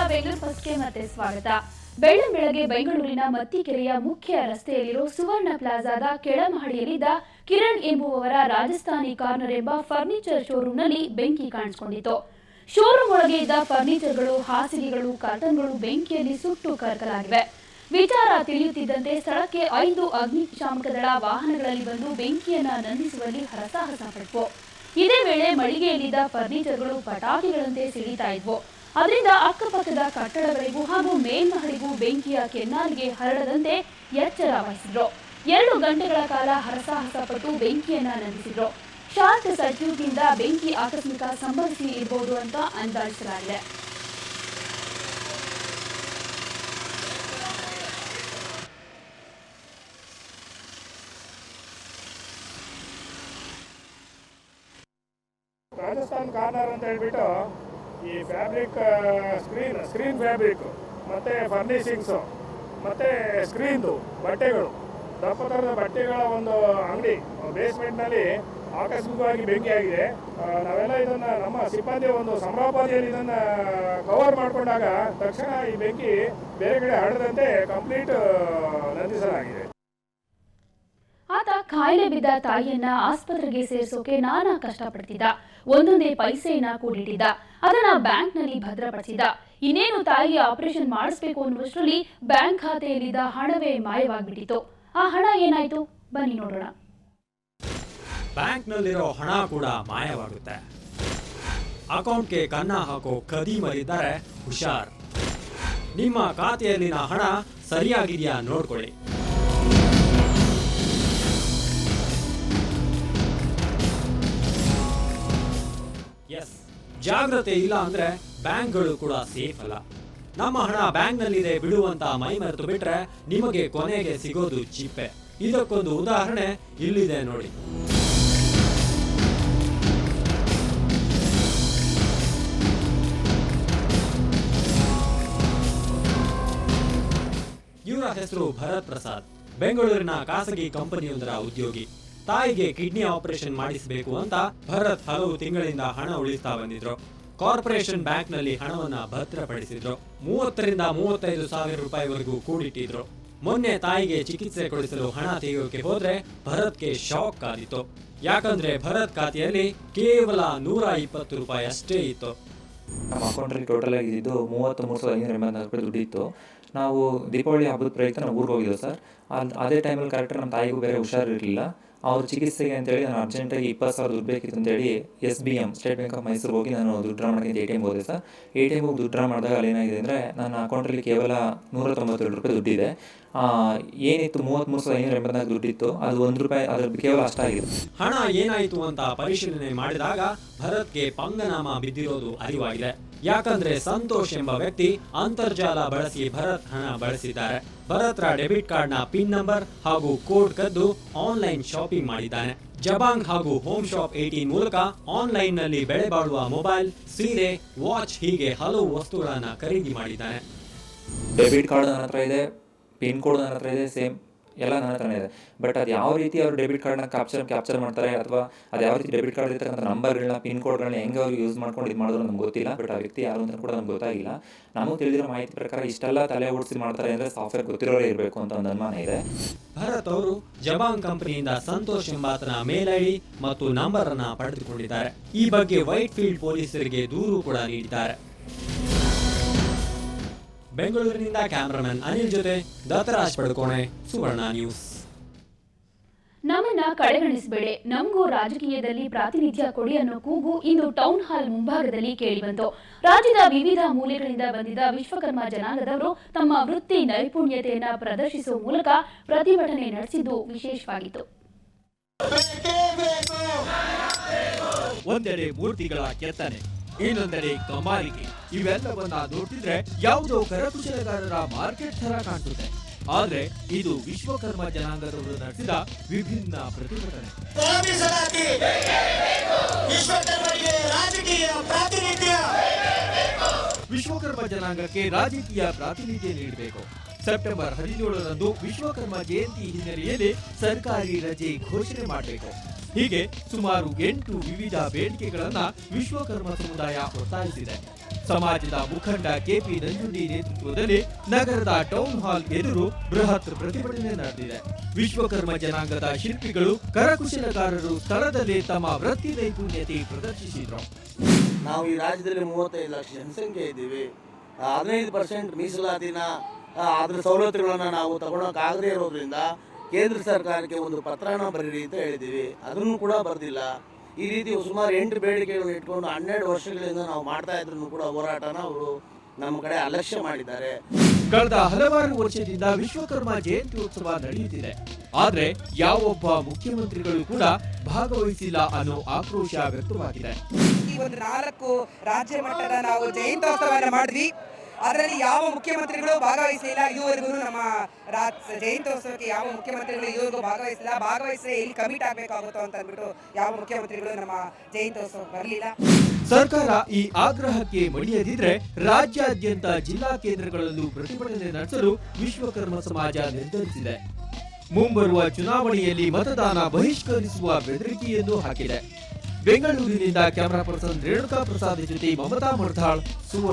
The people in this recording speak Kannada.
ಬೆಂಗಳೂರು ಫಸ್ಟ್ಗೆ ಮತ್ತೆ ಸ್ವಾಗತ. ಬೆಳ್ಳಂಬೆಳಗ್ಗೆ ಬೆಂಗಳೂರಿನ ಮತ್ತಿಕೆರೆಯ ಮುಖ್ಯ ರಸ್ತೆಯಲ್ಲಿರೋ ಸುವರ್ಣ ಪ್ಲಾಜಾದ ಕೆಳಮಹಡಿಯಲ್ಲಿದ್ದ ಕಿರಣ್ ಎಂಬುವವರ ರಾಜಸ್ಥಾನಿ ಕಾರ್ನರ್ ಎಂಬ ಫರ್ನಿಚರ್ ಶೋರೂಮ್ನಲ್ಲಿ ಬೆಂಕಿ ಕಾಣಿಸಿಕೊಂಡಿತ್ತು. ಶೋರೂಮ್ ಒಳಗೆ ಇದ್ದ ಫರ್ನಿಚರ್ಗಳು, ಹಾಸಿಗೆಗಳು, ಕರ್ಟನ್ಗಳು ಬೆಂಕಿಯಲ್ಲಿ ಸುಟ್ಟು ಕರಕಲಾಗಿವೆ. ವಿಚಾರ ತಿಳಿಯುತ್ತಿದ್ದಂತೆ ಸ್ಥಳಕ್ಕೆ 5 ಅಗ್ನಿಶಾಮಕ ದಳ ವಾಹನಗಳಲ್ಲಿ ಬಂದು ಬೆಂಕಿಯನ್ನ ನಂದಿಸುವಲ್ಲಿ ಹರಸಾಹಸ ಪಟ್ಟವು. ಇದೇ ವೇಳೆ ಮಳಿಗೆಯಲ್ಲಿದ್ದ ಫರ್ನಿಚರ್ಗಳು ಪಟಾಕಿಗಳಂತೆ ಸಿಡಿತಾ ಇದ್ವು. ಅದರಿಂದ ಅಕ್ಕಪಕ್ಕದ ಕಟ್ಟಡಗಳಿಗೂ ಹಾಗೂ ಮೇಲ್ಮಹಡಿಗೂ ಬೆಂಕಿಯ ಕೆನ್ನಾಲಿಗೆ ಹರಡದಂತೆ ಎಚ್ಚರ ವಹಿಸಿದ್ರು. 2 ಗಂಟೆಗಳ ಕಾಲ ಹರಸಾಹಸ ಪಟ್ಟು ಬೆಂಕಿಯನ್ನ ನಂದಿಸಿದ್ರು. ಶಾರ್ಟ್ ಸರ್ಕ್ಯೂಟ್ನಿಂದ ಬೆಂಕಿ ಆಕಸ್ಮಿಕ ಸಂಭವಿಸಿ ಇರಬಹುದು ಅಂತ ಅಂದಾಜಿಸಲಾಗಿದೆ. ರಾಜಸ್ಥಾನ್ ಕಾರ್ನರ್ ಅಂತ ಹೇಳ್ಬಿಟ್ಟು ಈ ಫ್ಯಾಬ್ರಿಕ್ ಸ್ಕ್ರೀನ್ ಫ್ಯಾಬ್ರಿಕ್ ಮತ್ತು ಫರ್ನಿಶಿಂಗ್ಸು ಮತ್ತು ಸ್ಕ್ರೀನ್ದು ಬಟ್ಟೆಗಳು, ದಪ್ಪ ಥರದ ಬಟ್ಟೆಗಳ ಒಂದು ಅಂಗಡಿ ಬೇಸ್ಮೆಂಟ್ನಲ್ಲಿ ಆಕಸ್ಮಿಕವಾಗಿ ಬೆಂಕಿಯಾಗಿದೆ. ನಾವೆಲ್ಲ ಇದನ್ನು ನಮ್ಮ ಸಿಬ್ಬಂದಿ ಒಂದು ಸಮರೋಪಾದಿಯಲ್ಲಿ ಇದನ್ನು ಕವರ್ ಮಾಡಿಕೊಂಡಾಗ ತಕ್ಷಣ ಈ ಬೆಂಕಿ ಬೇರೆ ಕಡೆ ಹರಡದಂತೆ ಕಂಪ್ಲೀಟ್ ನಂದಿಸಲಾಗಿದೆ. ಆತ ಕಾಯಿಲೆ ಬಿದ್ದ ತಾಯಿಯನ್ನ ಆಸ್ಪತ್ರೆಗೆ ಸೇರಿಸೋಕೆ ನಾನಾ ಕಷ್ಟಪಡ್ತಿದ್ದ. ಒಂದೊಂದೇ ಪೈಸೆಯನ್ನ ಕೂಡಿಟ್ಟಿದ್ದ. ಅದನ್ನ ಬ್ಯಾಂಕ್ನಲ್ಲಿ ಭದ್ರಪಡಿಸಿದ್ದ. ಇನ್ನೇನು ತಾಯಿಯ ಆಪರೇಷನ್ ಮಾಡಿಸ್ಬೇಕು ಅನ್ನುವಷ್ಟರಲ್ಲಿ ಬ್ಯಾಂಕ್ ಖಾತೆಯಲ್ಲಿದ್ದ ಹಣವೇ ಮಾಯವಾಗ್ಬಿಟ್ಟಿತ್ತು. ಆ ಹಣ ಏನಾಯ್ತು ಬನ್ನಿ ನೋಡೋಣ. ಬ್ಯಾಂಕ್ನಲ್ಲಿರೋ ಹಣ ಕೂಡ ಮಾಯವಾಗುತ್ತೆ. ಅಕೌಂಟ್ಗೆ ಕನ್ನ ಹಾಕೋ ಖದೀಮರಿದ್ದಾರೆ, ಹುಷಾರ್. ನಿಮ್ಮ ಖಾತೆಯಲ್ಲಿನ ಹಣ ಸರಿಯಾಗಿದೆಯಾ ನೋಡ್ಕೊಳ್ಳಿ. ಎಸ್, ಜಾಗ್ರತೆ ಇಲ್ಲ ಅಂದ್ರೆ ಬ್ಯಾಂಕ್ಗಳು ಕೂಡ ಸೇಫ್ ಅಲ್ಲ. ನಮ್ಮ ಹಣ ಬ್ಯಾಂಕ್ನಲ್ಲಿದೆ ಬಿಡುವಂತ ಮೈ ಮರೆತು ಬಿಟ್ರೆ ನಿಮಗೆ ಕೊನೆಗೆ ಸಿಗೋದು ಚಿಪ್ಪೆ. ಇದಕ್ಕೊಂದು ಉದಾಹರಣೆ ಇಲ್ಲಿದೆ ನೋಡಿ. ಇವರ ಹೆಸರು ಭರತ್ ಪ್ರಸಾದ್. ಬೆಂಗಳೂರಿನ ಖಾಸಗಿ ಕಂಪನಿಯೊಂದರ ಉದ್ಯೋಗಿ. ತಾಯಿಗೆ ಕಿಡ್ನಿ ಆಪರೇಷನ್ ಮಾಡಿಸಬೇಕು ಅಂತ ಭರತ್ ಹಲವು ತಿಂಗಳಿಂದ ಹಣ ಉಳಿಸ್ತಾ ಬಂದಿದ್ರು. ಕಾರ್ಪೊರೇಷನ್ ಬ್ಯಾಂಕ್ ನಲ್ಲಿ ಹಣವನ್ನ ಭದ್ರಪಡಿಸಿದ್ರು. 30 ರಿಂದ 35 ಸಾವಿರ ರೂಪಾಯಿವರೆಗೂ ಕೂಡಿಟ್ಟಿದ್ರು. ಮೊನ್ನೆ ತಾಯಿಗೆ ಚಿಕಿತ್ಸೆ ಕೊಡಿಸಲು ಹಣ ತೆಗೆಯೋಕೆ ಹೋದ್ರೆ ಭರತ್ಗೆ ಶಾಕ್ ಆದಿತ್ತು. ಯಾಕಂದ್ರೆ ಭರತ್ ಖಾತೆಯಲ್ಲಿ ಕೇವಲ 120 ರೂಪಾಯಿ ಅಷ್ಟೇ ಇತ್ತು. ನಮ್ಮ ಅಕೌಂಟಲ್ಲಿ ಟೋಟಲ್ ಆಗಿದ್ದು 33,584 ರೂಪಾಯಿ ದುಡ್ಡಿತ್ತು. ನಾವು ದೀಪಾವಳಿ ಹಬ್ಬದ ಪ್ರಯುಕ್ತ ನಾವು ಊರಿಗೆ ಹೋಗಿದ್ದೆವು ಸರ್. ಅದೇ ಟೈಮಲ್ಲಿ ಕರೆಕ್ಟಾಗಿ ನಮ್ಮ ತಾಯಿಗೂ ಬೇರೆ ಹುಷಾರಿರಲಿಲ್ಲ. ಅವ್ರ ಚಿಕಿತ್ಸೆಗೆ ಅಂತೇಳಿ ನಾನು ಅರ್ಜೆಂಟಾಗಿ 20,000 ದುಡ್ಡು ಬೇಕಿತ್ತು ಅಂತೇಳಿ SBM state bank of Mysuru ಹೋಗಿ ನಾನು ದುಡ್ಡು ಡ್ರಾ ಮಾಡೋಕ್ಕೆ ATM ಹೋದೆ ಸರ್. ATM ಹೋಗಿ ದುಡ್ಡು ಡ್ರಾ ಮಾಡಿದಾಗ ಅಲ್ಲಿ ಏನಾಗಿದೆ ಅಂದರೆ ನನ್ನ ಅಕೌಂಟಲ್ಲಿ ಕೇವಲ 197 ರೂಪಾಯಿ ದುಡ್ಡಿದೆ. ಏನಿತ್ತು 33,584 ದುಡ್ಡಿತ್ತು, ಅದು 1 ರೂಪಾಯಿ ಅದ್ರ ಕೇವಲ ಅಷ್ಟಾಗಿದೆ. ಹಣ ಏನಾಯಿತು ಅಂತ ಪರಿಶೀಲನೆ ಮಾಡಿದಾಗ ಭರತ್ಗೆ ಪಂಗನಾಮ ಬಿದ್ದಿರೋದು ಅರಿವಾಗಿದೆ. ಯಾಕಂದ್ರೆ ಸಂತೋಷ್ ಎಂಬ ವ್ಯಕ್ತಿ ಅಂತರ್ಜಾಲ ಬಳಸಿ ಭರತ್ ಹಣ ಬಳಸಿದ್ದಾರೆ. ಭರತ್ರ ಡೆಬಿಟ್ ಕಾರ್ಡ್ ನ ಪಿನ್ ನಂಬರ್ ಹಾಗೂ ಕೋಡ್ ಕದ್ದು ಆನ್ಲೈನ್ ಶಾಪಿಂಗ್ ಮಾಡಿದ್ದಾನೆ. ಜಬಾಂಗ್ ಹಾಗೂ ಹೋಮ್ ಶಾಪ್ 18 ಮೂಲಕ ಆನ್ಲೈನ್ ನಲ್ಲಿ ಬೆಲೆ ಬಾಳುವ ಮೊಬೈಲ್, ಸೀರೆ, ವಾಚ್ ಹೀಗೆ ಹಲವು ವಸ್ತುಗಳನ್ನ ಖರೀದಿ ಮಾಡಿದ್ದಾನೆ. ಡೆಬಿಟ್ ಕಾರ್ಡ್ ನನ್ನ ಹತ್ರ ಇದೆ, ಪಿನ್ ಕೋಡ್ ನನ್ನ ಹತ್ರ ಇದೆ, ಸೇಮ್ ಎಲ್ಲ ನನ್ನ ಹತ್ರನೇ ಇದೆ. ಬಟ್ ಅದು ಯಾವ ರೀತಿ ಅವರು ಡೆಬಿಟ್ ಕಾರ್ಡ್ನ ಕ್ಯಾಪ್ಚರ್ ಮಾಡ್ತಾರೆ ಅಥವಾ ಅದು ಯಾವ ರೀತಿ ಡೆಬಿಟ್ ಕಾರ್ಡ್ ಇರ್ತಕ್ಕಂಥ ನಂಬರ್ಗಳನ್ನ, ಪಿನ್ ಕೋಡ್ಗಳನ್ನ ಹೆಂಗೆ ಅವ್ರು ಯೂಸ್ ಮಾಡ್ಕೊಂಡು ಇದು ಮಾಡಿದ್ರು ನಮ್ಗೆ ಗೊತ್ತಿಲ್ಲ. ಬಟ್ ಆ ವ್ಯಕ್ತಿ ಯಾರು ಅಂತ ಕೂಡ ನಮ್ಗೆ ಗೊತ್ತಾಗಿಲ್ಲ. ನಮಗೆ ತಿಳಿದಿರೋ ಮಾಹಿತಿ ಪ್ರಕಾರ ಇಷ್ಟೆಲ್ಲ ತಲೆ ಓಡಿಸಿ ಮಾಡ್ತಾರೆ ಅಂದರೆ ಸಾಫ್ಟ್ವೇರ್ ಗೊತ್ತಿರೋರೇ ಇರಬೇಕು ಅಂತ ಒಂದು ಅನುಮಾನ ಇದೆ. ಭರತ್ ಅವರು ಜಬಾಂಗ್ ಕಂಪನಿಯಿಂದ ಸಂತೋಷ್ ಎಂಬಾತನ ಮೇಲ್ ಐಡಿ ಮತ್ತು ನಂಬರ್ ಅನ್ನ ಪಡೆದುಕೊಂಡಿದ್ದಾರೆ. ಈ ಬಗ್ಗೆ ವೈಟ್ ಫೀಲ್ಡ್ ಪೊಲೀಸರಿಗೆ ದೂರು ಕೂಡ ನೀಡಿದ್ದಾರೆ. ಬೆಂಗಳೂರಿನಿಂದ ಕ್ಯಾಮರಾಮನ್ ಅನಿಲ್ ಜೊತೆ ದತ್ತರಾಜ್ ಪಡ್ಕೋಣೆ, ಸುವರ್ಣ ನ್ಯೂಸ್. ನಮ್ಮನ್ನ ಕಡೆಗಣಿಸಬೇಡಿ, ನಮಗೂ ರಾಜಕೀಯದಲ್ಲಿ ಪ್ರಾತಿನಿಧ್ಯ ಕೊಡಿ ಅನ್ನೋ ಕೂಗು ಇಂದು ಟೌನ್ ಹಾಲ್ ಮುಂಭಾಗದಲ್ಲಿ ಕೇಳಿಬಂತು. ರಾಜ್ಯದ ವಿವಿಧ ಮೂಲೆಗಳಿಂದ ಬಂದಿದ್ದ ವಿಶ್ವಕರ್ಮ ಜನಾಂಗದವರು ತಮ್ಮ ವೃತ್ತಿ ನೈಪುಣ್ಯತೆಯನ್ನ ಪ್ರದರ್ಶಿಸುವ ಮೂಲಕ ಪ್ರತಿಭಟನೆ ನಡೆಸಿದ್ದು ವಿಶೇಷವಾಗಿತ್ತು. ಒಂದೆಡೆ ಮೂರ್ತಿಗಳ ಕೆತ್ತನೆ, ಇನ್ನೊಂದೆಡೆ ಕಮಾಲಿಕೆ. ಇವೆಲ್ಲವನ್ನ ನೋಡ್ತಿದ್ರೆ ಯಾವುದೋ ಕರಕುಶಲಗಾರರ ಮಾರ್ಕೆಟ್ ತರ ಕಾಣ್ತದೆ. ಆದ್ರೆ ಇದು ವಿಶ್ವಕರ್ಮ ಜನಾಂಗದವರು ನಡೆಸಿದ ವಿಭಿನ್ನ ಪ್ರತಿಭಟನೆ. ವಿಶ್ವಕರ್ಮ ಜನಾಂಗಕ್ಕೆ ರಾಜಕೀಯ ಪ್ರಾತಿನಿಧ್ಯ ನೀಡಬೇಕು. ಸೆಪ್ಟೆಂಬರ್ 17ರಂದು ವಿಶ್ವಕರ್ಮ ಜಯಂತಿ ಹಿನ್ನೆಲೆಯಲ್ಲಿ ಸರ್ಕಾರಿ ರಜೆ ಘೋಷಣೆ ಮಾಡಬೇಕು. ಹೀಗೆ ಸುಮಾರು 8 ವಿವಿಧ ಬೇಡಿಕೆಗಳನ್ನ ವಿಶ್ವಕರ್ಮ ಸಮುದಾಯ ಒತ್ತಾಯಿಸಿದೆ. ಸಮಾಜದ ಮುಖಂಡ ಕೆಪಿ ನಂಜುಂಡಿ ನೇತೃತ್ವದಲ್ಲಿ ನಗರದ ಟೌನ್ ಹಾಲ್ ಎದುರು ಬೃಹತ್ ಪ್ರತಿಭಟನೆ ನಡೆದಿದೆ. ವಿಶ್ವಕರ್ಮ ಜನಾಂಗದ ಶಿಲ್ಪಿಗಳು, ಕರಕುಶಲಗಾರರು ಸ್ಥಳದಲ್ಲಿ ತಮ್ಮ ವೃತ್ತಿ ನೈಪುಣ್ಯತೆ ಪ್ರದರ್ಶಿಸಿದ್ರು. ನಾವು ಈ ರಾಜ್ಯದಲ್ಲಿ 35 ಲಕ್ಷ ಜನಸಂಖ್ಯೆ ಇದ್ದೀವಿ. 15% ಮೀಸಲಾತಿನ ಅದರ ಸವಲತ್ತುಗಳನ್ನು ನಾವು ತಗೊಳಕ್ಕಾಗದೇ ಇರೋದ್ರಿಂದ ಕೇಂದ್ರ ಸರ್ಕಾರಕ್ಕೆ ಒಂದು ಪತ್ರನ ಬರೀರಿ ಅಂತ ಹೇಳಿದ್ದೀವಿ. ಅದನ್ನು ಕೂಡ ಬರೆದಿಲ್ಲ. ಈ ರೀತಿ ಸುಮಾರು 8 ಬೇಡಿಕೆಗಳನ್ನು ಇಟ್ಕೊಂಡು 12 ವರ್ಷಗಳಿಂದ ನಾವು ಮಾಡ್ತಾ ಇದ್ರು ಕೂಡ ಹೋರಾಟನ ಅವರು ನಮ್ಮ ಕಡೆ ಅಲಕ್ಷ್ಯ ಮಾಡಿದ್ದಾರೆ. ಕಳೆದ ಹಲವಾರು ವರ್ಷದಿಂದ ವಿಶ್ವಕರ್ಮ ಜಯಂತ್ಯೋತ್ಸವ ನಡೆಯುತ್ತಿದೆ. ಆದ್ರೆ ಯಾವೊಬ್ಬ ಮುಖ್ಯಮಂತ್ರಿಗಳು ಕೂಡ ಭಾಗವಹಿಸಿಲ್ಲ ಅನ್ನೋ ಆಕ್ರೋಶ ವ್ಯಕ್ತವಾಗಿದೆ. ಈ ಒಂದು 4 ರಾಜ್ಯ ಮಟ್ಟದ ನಾವು ಜಯಂತ್ಯೋತ್ಸವವನ್ನು ಮಾಡಿದ್ವಿ. ಅದರಲ್ಲಿ ಯಾವ ಮುಖ್ಯಮಂತ್ರಿಗಳು ಭಾಗವಹಿಸಲಿಲ್ಲ. ಇದುವರೆಗೂ ನಮ್ಮ ಜಯಂತ್ಯೋತ್ಸವಕ್ಕೆ ಯಾವ ಮುಖ್ಯಮಂತ್ರಿಗಳು ಇದುವರೆಗೂ ಭಾಗವಹಿಸಿಲ್ಲ. ಭಾಗವಹಿಸಿ ಎಲ್ಲಿ ಕಮಿಟ್ ಆಗಬೇಕಾಗುತ್ತೋ ಅಂತ ಅಂದ್ಬಿಟ್ಟು ಯಾವ ಮುಖ್ಯಮಂತ್ರಿಗಳು ನಮ್ಮ ಜಯಂತ್ಯೋತ್ಸವ ಬರಲಿಲ್ಲ. ಸರ್ಕಾರ ಈ ಆಗ್ರಹಕ್ಕೆ ಮಣಿಯದಿದ್ರೆ ರಾಜ್ಯಾದ್ಯಂತ ಜಿಲ್ಲಾ ಕೇಂದ್ರಗಳಲ್ಲೂ ಪ್ರತಿಭಟನೆ ನಡೆಸಲು ವಿಶ್ವಕರ್ಮ ಸಮಾಜ ನಿರ್ಧರಿಸಿದೆ. ಮುಂಬರುವ ಚುನಾವಣೆಯಲ್ಲಿ ಮತದಾನ ಬಹಿಷ್ಕರಿಸುವ ಬೆದರಿಕೆಯನ್ನು ಹಾಕಿದೆ. ಬೆಂಗಳೂರಿನಿಂದ ಕ್ಯಾಮರಾ ಪರ್ಸನ್ ರೇಣುಕಾ ಪ್ರಸಾದ್ ಜೊತೆ ಮಮತಾ ಮರ್ಧಾಳ್, ಸುವರ್ಣ.